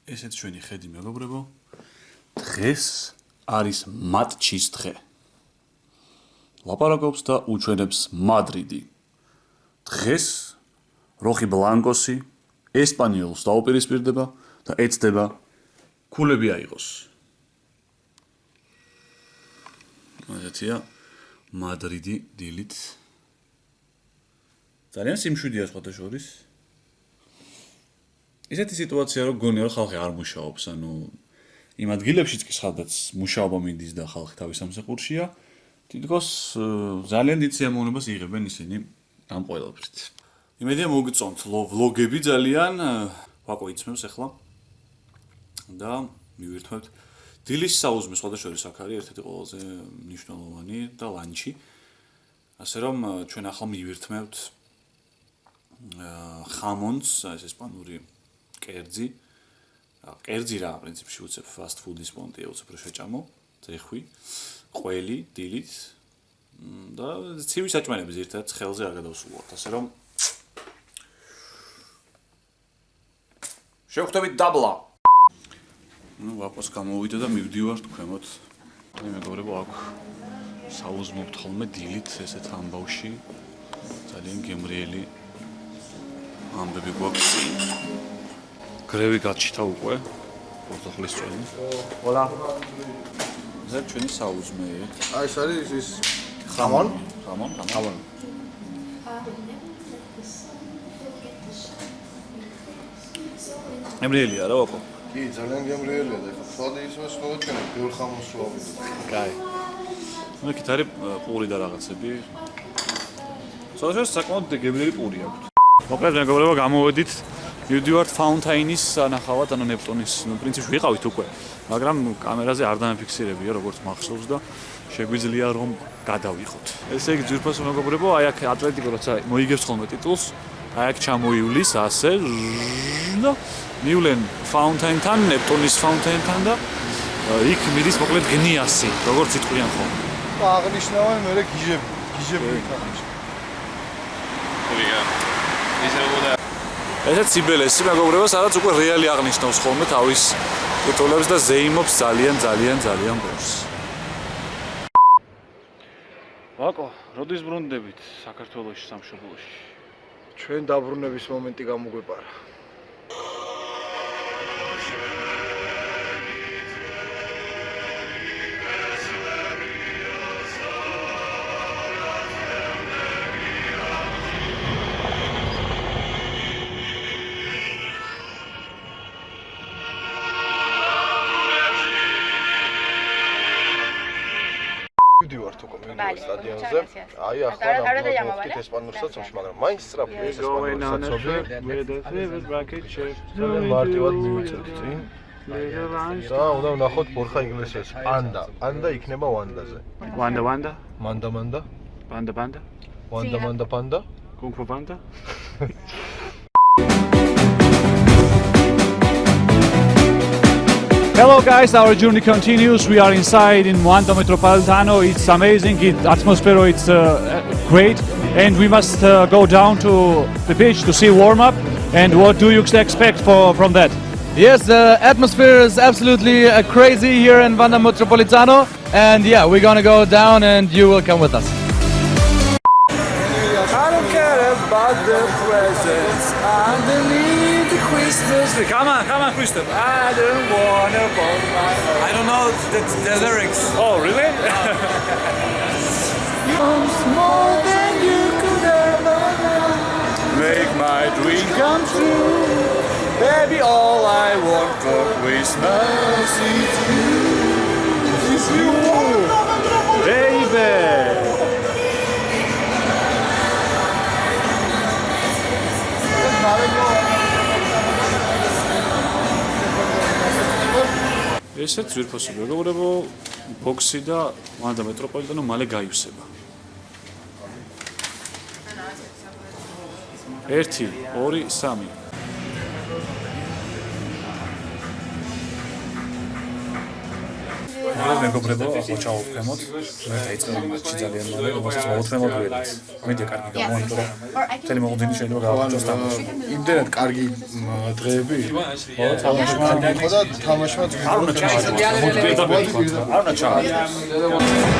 ესეც ჩვენი ხედი მეგობრებო. დღეს არის მატჩის დღე. ლაპარაკობს და უჩვენებს მადრიდი. დღეს როხი ბლანკოსი ესპანიოლს დაუპირისპირდება და ეცდება ქულები აიღოს. ასეთია მადრიდი დილით. ძალიან სიმშვიდეა სხვათა შორის. ისეთი სიტუაცია რომ გონია რომ ხალხი არ მუშაობს, ანუ იმ ადგილებშიც კი სადაც მუშაობა მინდის და ხალხი თავის სამსახურშია, თითქოს ძალიან დიდ სიამოვნებას იღებენ ისინი ამ ყველაფრით. იმედია მოგწონთ ვლოგები ძალიან, ვაკო იცმევს ახლა და მივირთმევთ დილის საუზმე სხვათა შორის აქ არის ერთ-ერთი ყველაზე მნიშვნელოვანი და ლანჩი. ასე რომ ჩვენ ახლა მივირთმევთ ხამონს, ეს ესპანური კერძი. კერძი რა, პრინციპში უცებ fast food-ის პონტია, უცებ რო შეჭამო, ძეხვი, ყველი, დილით და ცივი საჭმელები ზირთად ხელზე არ გადავსულოთ, ასე რომ შევხვდებით დაბლა. ნუ ვაპოს გამოვიდა და მივდივართ ქვემოთ. მე მეგობრებო აქ საუზმობთ ხოლმე დილით ესეთ ამბავში. ძალიან გემრიელი ამბები გვაქვს. გრევი გაჩითა უკვე პორტოხლის წვენი. Hola. ზედ ჩვენი საუზმე. აი ეს არის ის ხამონ. გემრიელია რა ვაკო? კი, ძალიან გემრიელია და ხოდი ისმის მოვიჩენე ბევრ ხამონს ვავიდე. კაი. ნუ იქით არის პური და რაღაცები. სულ საკმაოდ გემრიელი პური აქვს. მოკლედ მეგობრებო გამოვედით მივდივართ ფაუნტაინის ანახავად, ანუ ნეპტუნის, პრინციპში ვიყავით უკვე, მაგრამ კამერაზე არ დამაფიქსირებია როგორც მახსოვს და შეგვიძლია რომ გადავიხოთ. ესე იგი ძვირფასო მეგობრებო, აი აქ ატლეტიკო როცა მოიგებს ხოლმე ტიტულს, აი აქ ჩამოივლის ასე და მივლენ ფაუნტაინთან, ნეპტუნის ფაუნტაინთან და იქ მიდის მოკლედ გნიასი, როგორც იტყვიან ხოლმე. აღნიშნავენ მე გიჟები იქ. ესეც სიბელესი მეგობრებო, სადაც უკვე რეალი აღნიშნავს ხოლმე თავის ტიტულებს და ზეიმობს ძალიან ბევრს. ვაკო, როდის ბრუნდებით საქართველოში სამშობლოში? ჩვენ დაბრუნების მომენტი გამოგვეპარა. ვიდივართ უკვე მეგობრებო სტადიონზე. აი ახლა ვთქვით ესპანურსაც, მაგრამ მაინც სწრაფია ეს ესპანურსაც ვთქვი. მარტივად მივიწევთ წინ. და უნდა ვნახოთ ბორხა ინგლისელს. პანდა იქნება ვანდაზე. მანდა. პანდა. კუნგ-ფუ პანდა. Hello guys, our journey continues. We are inside in Wanda Metropolitano. It's amazing. Atmosphere it's great, and we must go down to the beach to see warm up. And what do you expect from that? Yes, the atmosphere is absolutely crazy here in Wanda Metropolitano, and yeah, we're gonna go down, and you will come with us. I don't care about the presents underneath the Christmas tree. Come on, Christopher. I don't wanna hold my own. I don't know the lyrics. Oh, really? You're more than you could ever know. Make my dream come true. Baby, all I want for Christmas is you. Is you, baby. ესეც ძვირფასო მეგობრებო, ბოქსი და ვანდა მეტროპოლიტანო მალე გაივსება. 1, 2, 3. მეგობრებო, ახლა ჩავუხმოთ. დაიწყება მატჩი ძალიან მალე, რომელსაც მოუთხემოთ ველით. მედია კარგი გამოიტყო. თელი მოუძინი შეიძლება გავაჩოს თამაში. იმდენად კარგი დღეები იყო. ხო, თამაშმა იყო და თამაშმა არ უნდა ჩააწყოს. არ უნდა ჩააწყოს.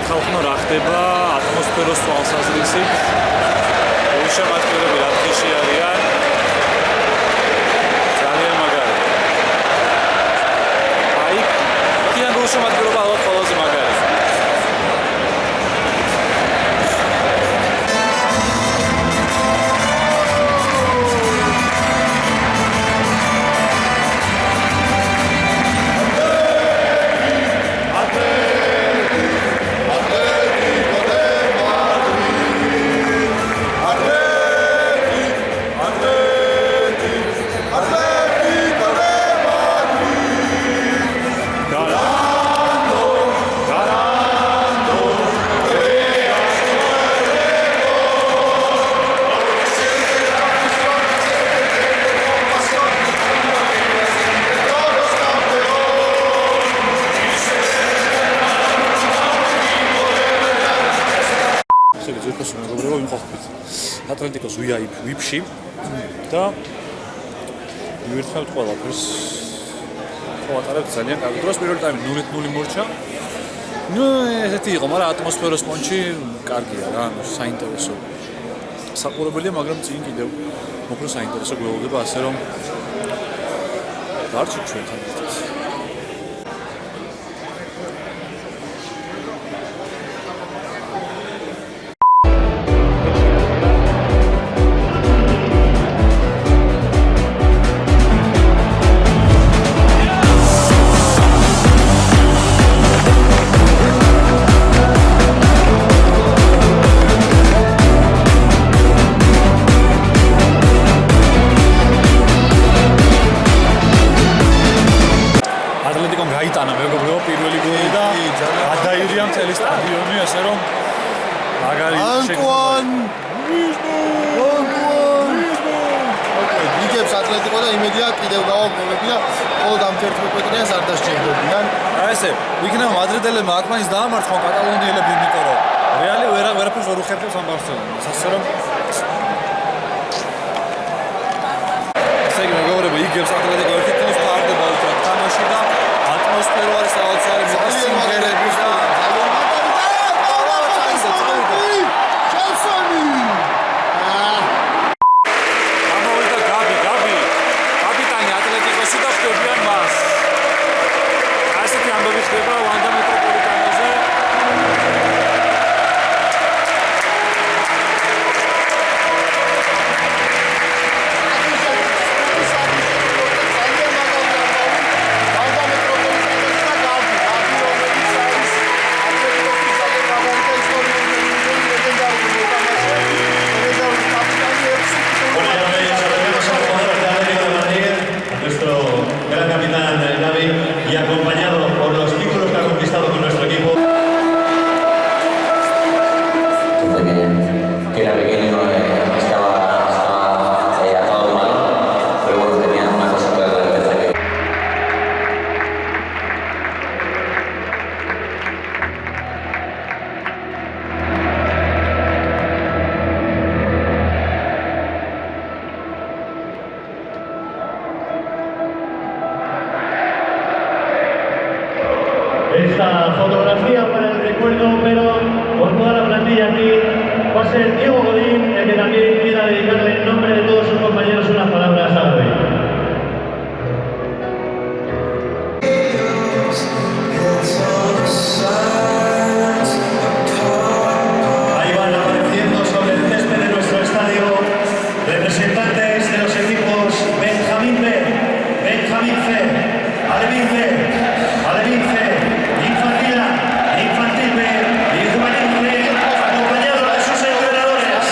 ხალხმა რა ხდება ატმოსფეროს თვალსაზრისით უშემატკივრები რა დღეში არიან ძალიან მაგარი აი იქიდან უშემატკივრობა ალბათ ყველაზე მაგარი Atléticos VIP-ში და მივირთმევთ ყველაფერს. ვატარებთ ძალიან კარგი დროს, პირველი ტაიმი 0-0 მორჩა. ნუ ესეთი იყო, მაგრამ ატმოსფეროს პონჩი კარგია რა, საინტერესო. საყურებელია, მაგრამ წინ კიდევ უფრო საინტერესო გველოდება, ასე რომ ვარჩით ჩვენთან ერთად. გაიტანა მეგობრებო პირველი გოლი და გადაირია მთელი სტადიონი ასე რომ მაგარი ანტუან იგებს ატლეტიკო და იმედია კიდევ გავა გოლები და მხოლოდ ამ 11 კვეთრიანს არ დასჭირდებიან. აი ესე იქნება მადრიდელებმა აქ მაინც დაამარცხონ კატალონიელები იმიტომ რომ რეალი ვერაფერს ვერ უხერხებს ამ ბარსელონას ასე რომ ესე იგი მეგობრებო იგებს ატლეტიკო ერთი თავს ფარდება უბრალოდ თამაში და ატმოსფერო არის რაღაც არის სიმღერები და ამოვიდა გაბი კაპიტანი ატლეტიკოსი და ხდებიან მას ასეთი ამბები ხდება ვანდა მეტროპოლიტანოზე fotografía para el recuerdo, pero con toda la plantilla aquí va a ser Diego Godín, el que también quiera dedicarle en nombre de todos sus compañeros unas palabras a David. Ahí van apareciendo sobre el césped de nuestro estadio representantes de los equipos Benjamín B, Benjamín C, Alevín B, Alevín C, Infantil A, Infantil B y Juvenil C, acompañados de sus entrenadores.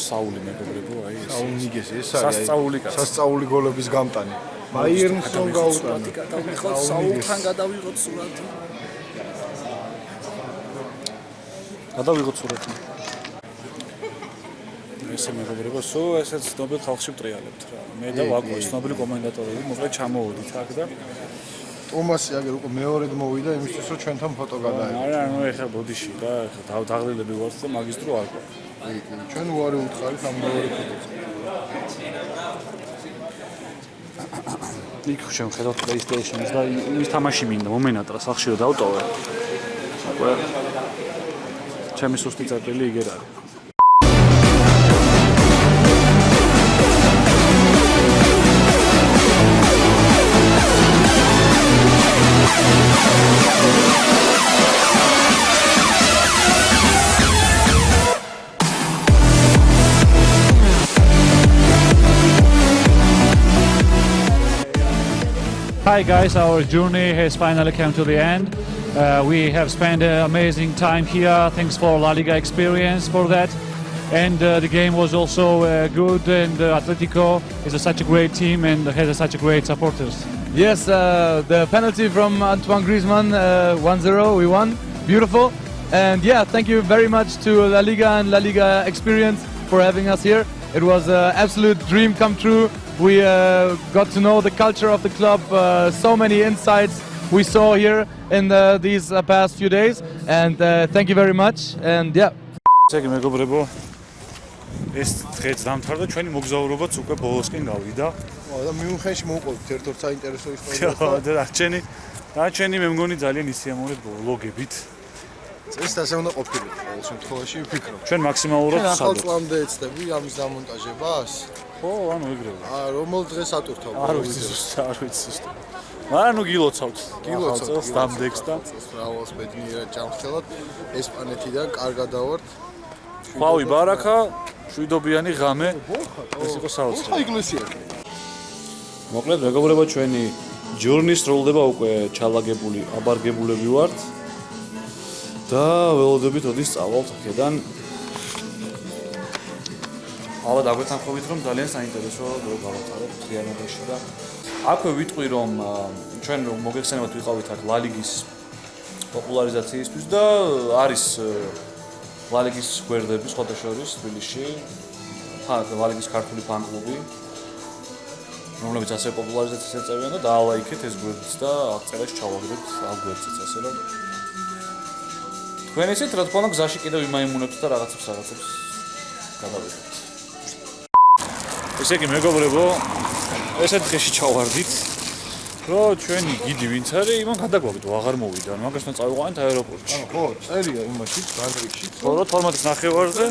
საული მეგობრებო, აი ეს. საუნიგეს ეს სასწაული კაცი. სასწაული გოლების გამტანი. ბაიერნს რომ გაუტანა. გადავიღოთ საულთან გადავიღოთ სურათი. გადავიღოთ სურათი. ესე მეგობრებო, სულ ესეც ცნობილ ხალხში ვტრიალებთ რა. მე და ვაკო, ცნობილი კომენტატორები, მოკლედ ჩამოვიდით აქ და ტომასი აგერ უკვე მეორედ მოვიდა იმისთვის რომ ჩვენთან ფოტო გადაიღო. არა, ნუ ეხლა ბოდიში რა, ეხლა დაღლილები ვართ და მაგისტრო არ ყო. ჩვენ უარი უთხარით ამ მეორე ფოტოს. იქ შენ ხედავთ PlayStation-ს და ის თამაში მინდა მომენატრა სახში რომ დავტოვე. უკვე ჩემი სუსტი წერტილი იგერ არის. Hi guys, our journey has finally come to the end. We have spent an amazing time here. Thanks for La Liga experience for that. And the game was also good, and Atletico is such a great team and has such a great supporters. Yes, the penalty from Antoine Griezmann, 1-0, we won. Beautiful. And yeah, thank you very much to La Liga and La Liga experience for having us here. It was an absolute dream come true. We got to know the culture of the club, so many insights we saw here in these past few days. And thank you very much. And yeah. ესე იგი მეგობრებო, ეს დღეც დამთავრდა, ჩვენი მოგზაურობაც უკვე ბოლოსკენ გავიდა. და მიუნხენში მოვყოლთ ერთ-ერთ საინტერესო ისტორია. და რაჩენი მე მგონი ძალიან ისიამოვნე ბლოგებით. ეს ასე უნდა ყოფილიყო ყოველ შემთხვევაში ვფიქრობ. ჩვენ მაქსიმალურად ახალ ვსადობთ. წლამდე ეცდები ამის დამონტაჟებას? ხო, ანუ ეგრევე. რომელ დღეს ატვირთავ? არ ვიცი ზუსტად. მაგრამ ნუ გილოცავთ. გილოცავთ სტამდექს და რავალს ბედნიერად ჯამრთელად ესპანეთიდან კარგად დავართ. ხვავი ბარაკა, შვიდობიანი ღამე. ეს იყო საოცარი. ხო, ეკლესია. მოკლედ მეგობრებო, ჩვენი ჯურნი სრულდება უკვე ჩალაგებული, აბარგებულები ვართ. და ველოდებით ოდის წავალთ აქედან. ალბათ აგვეთანხმებით რომ ძალიან საინტერესო დრო გავატარებთ თრიანობაში და აქვე ვიტყვი რომ ჩვენ მოგეხსენებათ ვიყავით აქ ლა ლიგის პოპულარიზაციისთვის და არის ლა ლიგის გვერდები სხვათა შორის თბილისში ლა ლიგის ქართული ფან-კლუბი რომლებიც ასე პოპულარიზაციას ეწევიან და დაალაიქეთ ეს გვერდიც და აღწერაში ჩავაგდეთ ამ გვერდზეც ასე რომ თქვენ ისეთ რა თქმა უნდა გზაში კიდევ იმაიმუნებთ და რაღაცებს გადავიღებთ. ესე იგი მეგობრებო, ესეთ დღეში ჩავარდით, რომ ჩვენი გიდი ვინც არის, იმან გადაგვაგდო, აღარ მოვიდა, მაგას უნდა წავიყვანეთ აეროპორტში. ხო, წერია იმაში, განრიგში. ხო, 12-ის ნახევარზე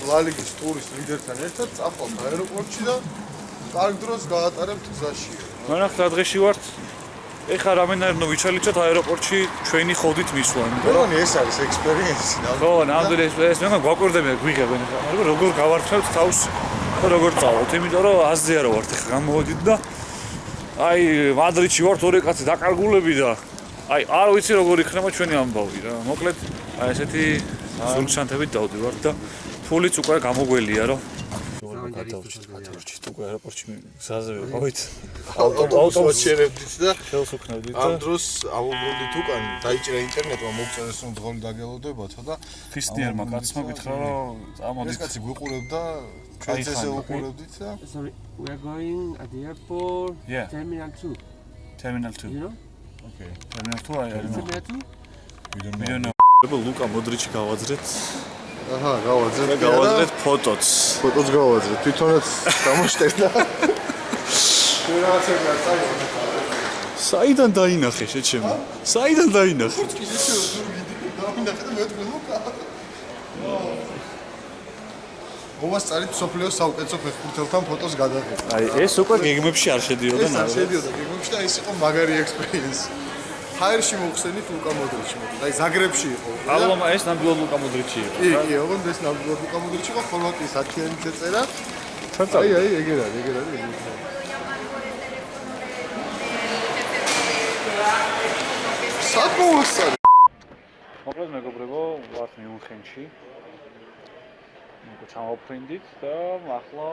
ლა ლიგის ტურის ლიდერთან ერთად წავალთ აეროპორტში და კარგ დროს გაატარებთ გზაში. მანახ დღეში ვართ. ეხლა რამენაირნო ვიცალიცოთ აეროპორტში ჩვენი ხოდით მისვლა. მეგონი ეს არის ექსპერიენსი. ხო, ნამდვილად ეს მე გვაკვირდება გვიღებენ ხა. მაგრამ როგორ გავარცხევთ თავს და როგორ წავალთ, იმიტომ რომ აზზე არა ვართ ხა გამოვედით და აი მადრიდში ვართ ორი კაცი დაკარგულები და აი არ ვიცი როგორ იქნება ჩვენი ამბავი რა. მოკლედ აი ესეთი სულშანთებით დავდივართ და ფულიც უკვე გამოგველია რომ კათოლიკში თუ აეროპორტში გზაზე ვიყავით. ავტობუსს შერევდით და ხელს უქნევდით ამ დროს ავუბრუნდით უკან, დაიჭირა ინტერნეტმა, მოგწერეს რომ ძღოლი დაგელოდებათო და ქრისტიანმა კაცმა გითხრა რომ ეს წამოდით. კაცი გვიყურებდა, კაც ესე უყურებდით და Sorry, we are going at the airport. Yeah. Terminal 2. Terminal 2. You know? ოკეი. Terminal 2 I don't know. Terminal 2? ლუკა მოდრიჩი გავაძრეთ. აჰა, გავაძრეთ. გავაძრეთ ფოტოც. ფოტოც გავაძრეთ. თვითონაც გამოშტერდა. რაღაცა წაიღო. საიდან დაინახე შეჩემო? საიდან დაინახე? ის ისე ზურგი დავინახე და მეთქე ლუკა. მოვასწარით სოფლიოს საუკეთესო ფეხბურთელთან ფოტოს გადაღება. აი ეს უკვე გეგმებში არ შედიოდა ეს არ შედიოდა გეგმებში და ეს იყო მაგარი ექსპერიენსი. ჰაერში მოხსენით ლუკა მოდრიჩი. აი ზაგრებში იყო. ალბათ ეს ნამდვილად ლუკა მოდრიჩი იყო. კი, ოღონდ ეს ნამდვილად ლუკა მოდრიჩი იყო, ხორვატიის 10-იანი წეწერა. აი, ეგერ არის. საკმოვასწარი. მოკლედ მეგობრებო, ვართ მიუნხენში. მოგო ჩამოვფრინდით და ახლა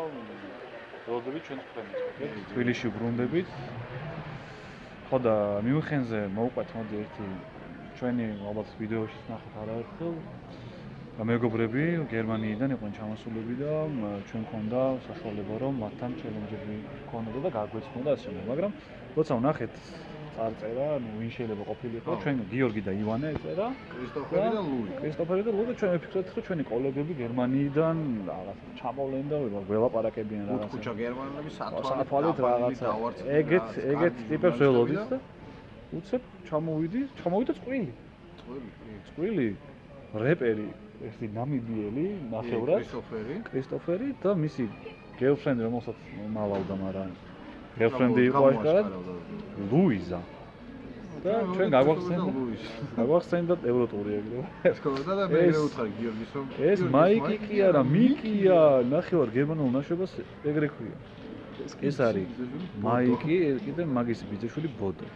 ველოდებით ჩვენ თქვენით. თბილისში ვბრუნდებით. ხო და მიუნხენზე მოვყვეთ მოდი ერთი ჩვენი ალბათ ვიდეოში ნახეთ არაერთხელ. მეგობრები გერმანიიდან იყვნენ ჩამოსულები და ჩვენ გქონდა საშუალება რომ მათთან ჩელენჯები გქონოდა და გაგვეცნოდა ასე რომ, მაგრამ როცა ვნახეთ წარწერა, ვინ შეიძლება ყოფილიყო, ჩვენ გიორგი და ივანე ეწერა, კრისტოფერი და ლუი ჩვენ ვიფიქრეთ, რომ ჩვენი კოლეგები გერმანიიდან რაღაც ჩამოვლენ და ველაპარაკებიან რაღაცა. ხუჩა გერმანელები სათვალით რაღაცა. ეგეთ ტიპებს ველოდით და უცებ ჩამოვიდა წყვილი. წყვილი რეპერი, ერთი ნამიბიელი, ნახევრად კრისტოფერი და მისი გერლფრენდი, რომელსაც მალავდა, მაგრამ გერლფრენდი იყო აშკარად ლუიზა. და ჩვენ გაგვახსენდა ევროტური ეგრევე. სკოლა და მე უთხარ გიორგის რომ ეს მაიკი კი არა, მიკია, ნახევარ გერმანულ ნაშრომს ეგრე ქვია. ეს არის მაიკი, კიდე მაგის ბიძაშვილი ბოდო.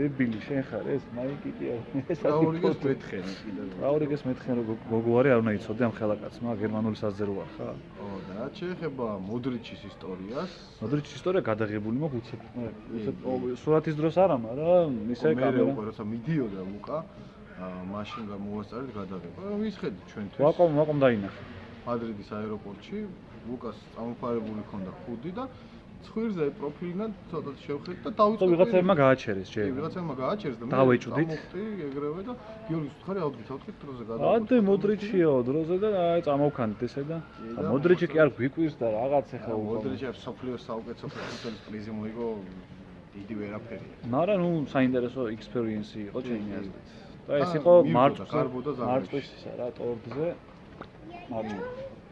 დებილი შენ ხარ ეს მაიკი კი არა. ეს აურიგეს მეთხენა კიდე. აურიგეს მეთხენა გოგო არის, არ უნდა იცოდე ამ ხელაკაცმა, გერმანული საზერო არ ხარ? ო და რაც შეეხება მოდრიჩის ისტორიას, მოდრიჩის ისტორია გადაღებული მაქვს უცებ. სურათის დროს არა, მაგრამ ისე მე კამერა. უკვე როცა მიდიოდა ლუკა, მაშინ გამოვასწარეთ გადაღება. ვისხედით ჩვენთვის. ვაკომ დაინახე. მადრიდის აეროპორტში ლუკას წამოფარებული ჰქონდა ხუდი და ცხვირზე პროფილიდან ცოტა შევხედით და დავიწყეთ. ვიღაცებმა გააჩერეს ჯერ. კი, ვიღაცებმა გააჩერეს და მე დავეჭვდით. წამოვხდი ეგრევე და გიორგის უთხარი ავდით დროზე გადავხდი. ადე მოდრიჩიო დროზე და აი წამოვქანდით ესე და მოდრიჩი კი არ გვიკვირს და რაღაც ეხა მოდრიჩი სოფლიოს საუკეთესო ფეხბურთელის პრიზი მოიგო დიდი ვერაფერია. მაგრამ ნუ საინტერესო ექსპერიენსი იყო ჩემი აზრით. და ეს იყო მარწყვის ისა რა ტორდზე.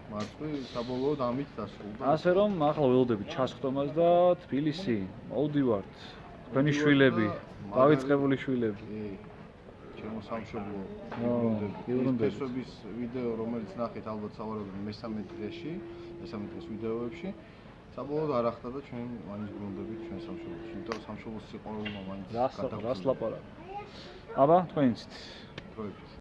მარწყვის საბოლოოდ ამით დასრულდა. ასე რომ ახლა ველოდებით ჩასხდომას და თბილისი მოვდივართ. თქვენი შვილები, დავიწყებული შვილები. ჩემო სამშობლო ივრუნდებით. ფესვების ვიდეო რომელიც ნახეთ ალბათ სავარაუდოდ მესამე დღეში ვიდეოებში საბოლოოდ არ ახდა და ჩვენ მაინც ბრუნდებით ჩვენ სამშობლოში. იმიტომ რომ სამშობლოს სიყვარულმა მაინც რას ლაპარაკ. აბა თქვენიც. დროებით